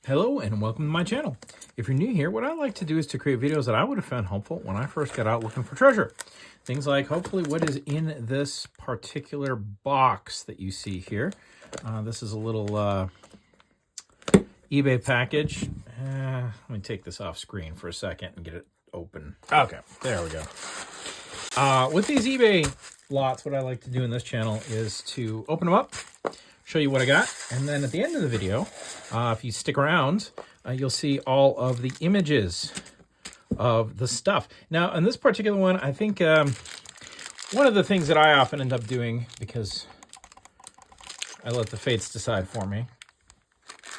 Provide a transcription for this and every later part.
Hello and welcome to my channel. If you're new here, what I like to do is to create videos that I would have found helpful when I first got out looking for treasure. Things like hopefully what is in this particular box that you see here. This is a little eBay package. Let me take this off screen for a second and get it open. Okay, there we go. With these eBay lots, what I like to do in this channel is to open them up, show you what I got, and then at the end of the video, if you stick around, you'll see all of the images of the stuff. Now, in this particular one, I think one of the things that I often end up doing, because I let the fates decide for me,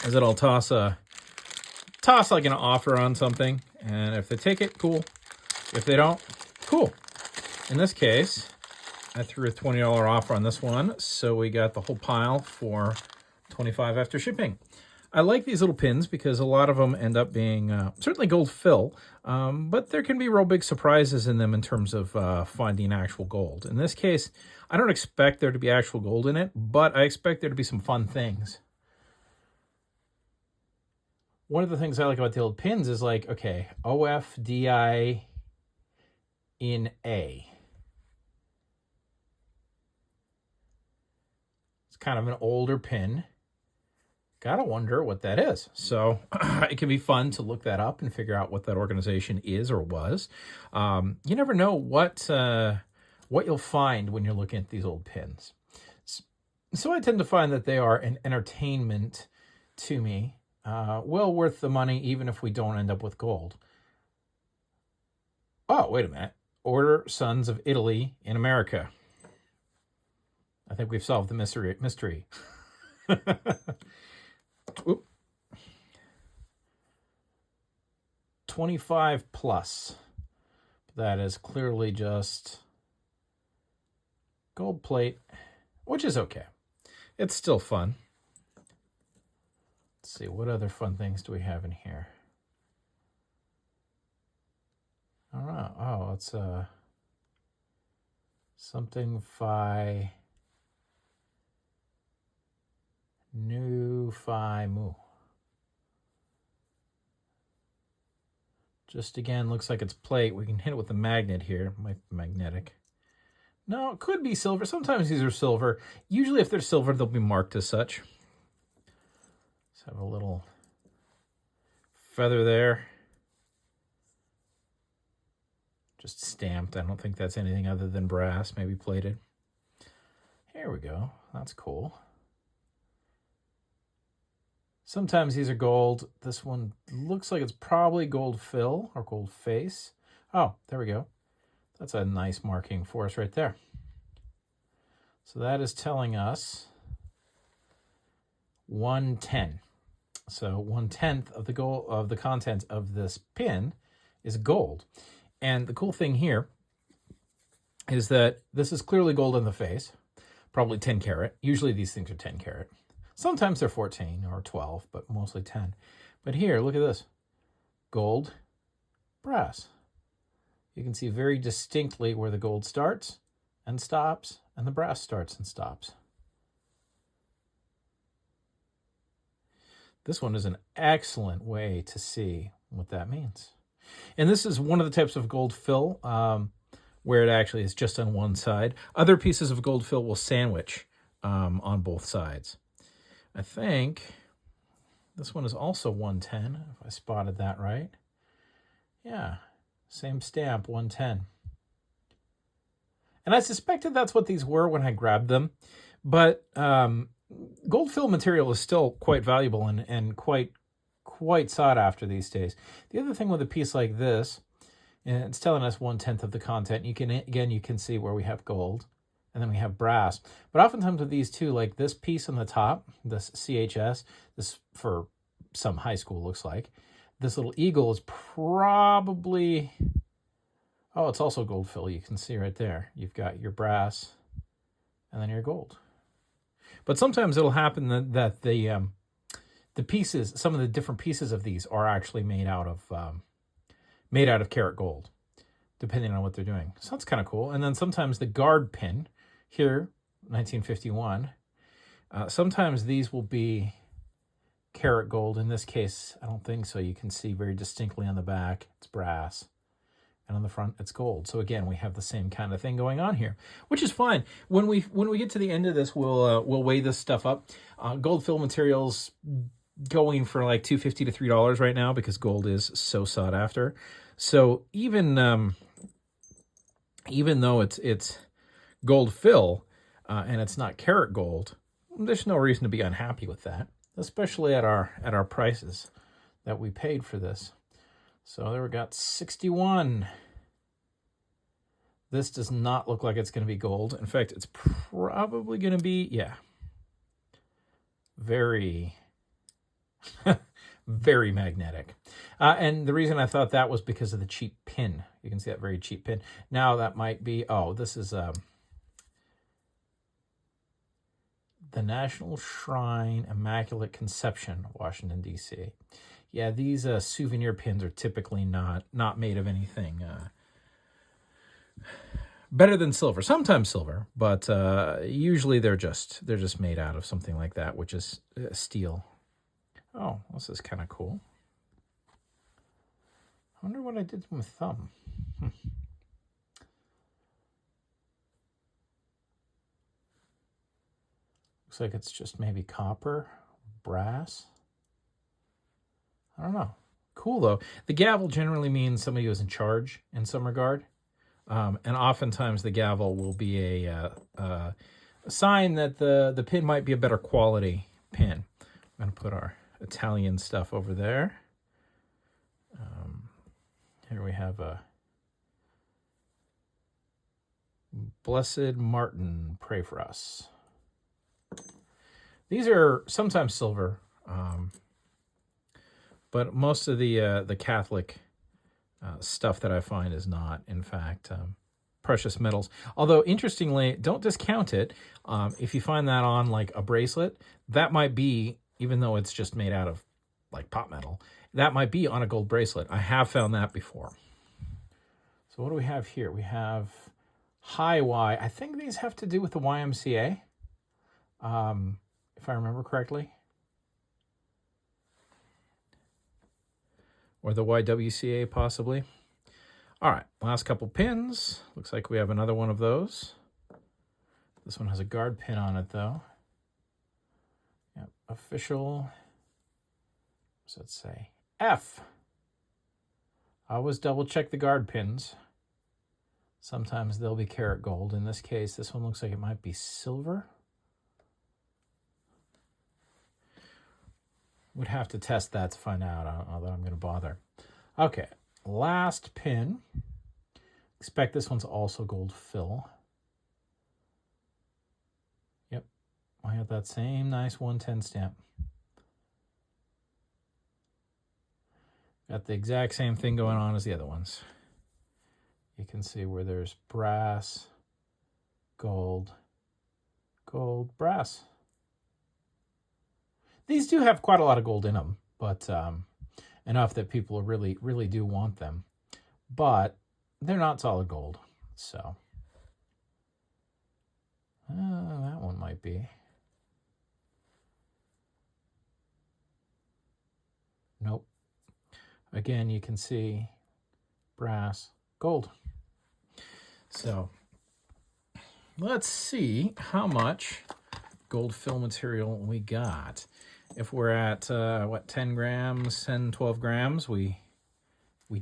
is that I'll toss like an offer on something, and if they take it, cool. If they don't, cool. In this case, I threw a $20 offer on this one, so we got the whole pile for $25 after shipping. I like these little pins because a lot of them end up being certainly gold fill, but there can be real big surprises in them in terms of finding actual gold. In this case, I don't expect there to be actual gold in it, but I expect there to be some fun things. One of the things I like about the old pins is like, okay, OFDI in A. It's kind of an older pin. Gotta wonder what that is. So it can be fun to look that up and figure out what that organization is or was. You never know what you'll find when you're looking at these old pins. So I tend to find that they are an entertainment to me. Well worth the money, even if we don't end up with gold. Oh, wait a minute. Order Sons of Italy in America. I think we've solved the mystery. Oop. 25 plus. That is clearly just gold plate, which is okay. It's still fun. Let's see, what other fun things do we have in here? I don't know. Oh, it's something Phi Nu Phi Mu. Just again, looks like it's plate. We can hit it with a magnet here. Might be magnetic. No, it could be silver. Sometimes these are silver. Usually if they're silver, they'll be marked as such. Let's have a little feather there. Just stamped. I don't think that's anything other than brass, maybe plated. Here we go. That's cool. Sometimes these are gold. This one looks like it's probably gold fill or gold face. Oh, there we go. That's a nice marking for us right there. So that is telling us 110. So 1/10 of the gold of the content of this pin is gold. And the cool thing here is that this is clearly gold in the face, probably 10 karat. Usually these things are 10 karat. Sometimes they're 14 or 12, but mostly 10. But here, look at this. Gold, brass. You can see very distinctly where the gold starts and stops, and the brass starts and stops. This one is an excellent way to see what that means. And this is one of the types of gold fill where it actually is just on one side. Other pieces of gold fill will sandwich on both sides. I think this one is also 110, if I spotted that right. Yeah, same stamp, 110. And I suspected that's what these were when I grabbed them. But gold fill material is still quite valuable and quite sought after these days. The other thing with a piece like this, and it's telling us 1/10 of the content. You can see where we have gold, and then we have brass. But oftentimes with these two, like this piece on the top, this CHS, this for some high school looks like, this little eagle is probably, oh, it's also gold fill. You can see right there. You've got your brass, and then your gold. But sometimes it'll happen that the pieces, some of the different pieces of these are actually made out of karat gold, depending on what they're doing. So that's kind of cool. And then sometimes the guard pin here, 1951, Sometimes these will be karat gold. In this case, I don't think so. You can see very distinctly on the back, it's brass. And on the front, it's gold. So again, we have the same kind of thing going on here, which is fine. When we get to the end of this, we'll weigh this stuff up. Gold fill materials going for like $2.50 to $3 right now because gold is so sought after. So even though it's gold fill and it's not karat gold, there's no reason to be unhappy with that, especially at our prices that we paid for this. So there we got 61. This does not look like it's going to be gold. In fact, it's probably going to be, yeah, very, very magnetic. And the reason I thought that was because of the cheap pin. You can see that very cheap pin. Now that might be, oh, this is the National Shrine Immaculate Conception, Washington, D.C. Yeah, these souvenir pins are typically not made of anything better than silver. Sometimes silver, but usually they're just made out of something like that, which is steel. Oh, this is kind of cool. I wonder what I did with my thumb. Looks like it's just maybe copper, brass. I don't know. Cool, though. The gavel generally means somebody who's in charge in some regard. And oftentimes the gavel will be a sign that the pin might be a better quality pin. I'm going to put our Italian stuff over there. Here we have a Blessed Martin, pray for us. These are sometimes silver, but most of the Catholic stuff that I find is not, in fact, precious metals. Although, interestingly, don't discount it. If you find that on like a bracelet, that might be, even though it's just made out of like pot metal, that might be on a gold bracelet. I have found that before. So what do we have here? We have High Y. I think these have to do with the YMCA, if I remember correctly. Or the YWCA, possibly. All right, last couple pins. Looks like we have another one of those. This one has a guard pin on it, though. Yep, official. What does that say? F. Always double check the guard pins. Sometimes they'll be karat gold. In this case, this one looks like it might be silver. Would have to test that to find out. I don't know that I'm going to bother. Okay, last pin. Expect this one's also gold fill. Yep, I have that same nice 110 stamp. Got the exact same thing going on as the other ones. You can see where there's brass, gold, gold, brass. These do have quite a lot of gold in them, but enough that people really, really do want them. But they're not solid gold, so that one might be. Nope. Again, you can see brass, gold. So let's see how much gold fill material we got. If we're at, 10 grams, 10, 12 grams, we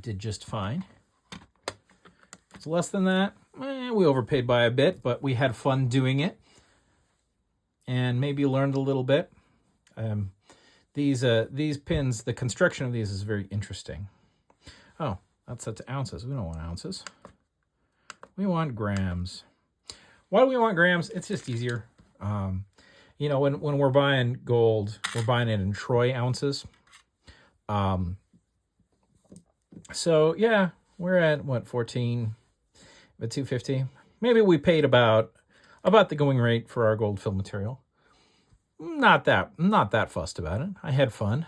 did just fine. If it's less than that, we overpaid by a bit, but we had fun doing it. And maybe learned a little bit. These pins, the construction of these is very interesting. Oh, that's set to ounces. We don't want ounces. We want grams. Why do we want grams? It's just easier. You know, when we're buying gold, we're buying it in troy ounces. So yeah, we're at what, 14 at 250. Maybe we paid about the going rate for our gold fill material. Not that fussed about it. I had fun.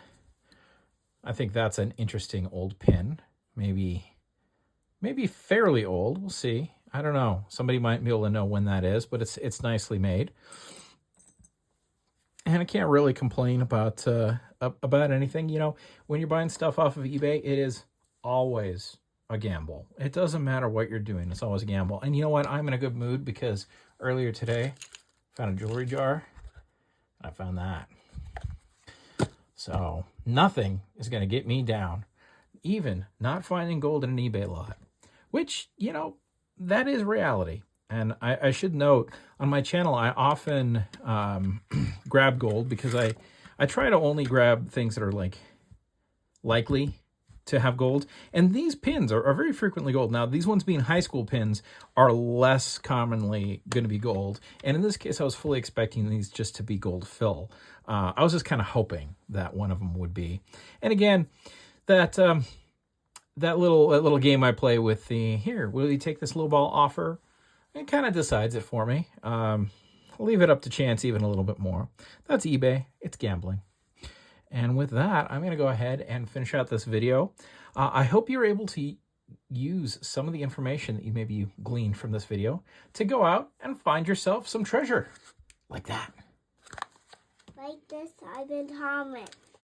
I think that's an interesting old pin. Maybe fairly old. We'll see. I don't know. Somebody might be able to know when that is, but it's nicely made. And I can't really complain about anything. You know, when you're buying stuff off of eBay, it is always a gamble. It doesn't matter what you're doing. It's always a gamble. And you know what? I'm in a good mood because earlier today, I found a jewelry jar. I found that. So nothing is going to get me down. Even not finding gold in an eBay lot. Which, you know, that is reality. And I should note, on my channel, I often grab gold because I try to only grab things that are like likely to have gold. And these pins are very frequently gold. Now, these ones being high school pins are less commonly going to be gold. And in this case, I was fully expecting these just to be gold fill. I was just kind of hoping that one of them would be. And again, that little game I play with the, here, will you take this low ball offer? It kind of decides it for me. I'll leave it up to chance even a little bit more. That's eBay. It's gambling. And with that, I'm going to go ahead and finish out this video. I hope you're able to use some of the information that you maybe gleaned from this video to go out and find yourself some treasure like that. Like this, I've been Thomas.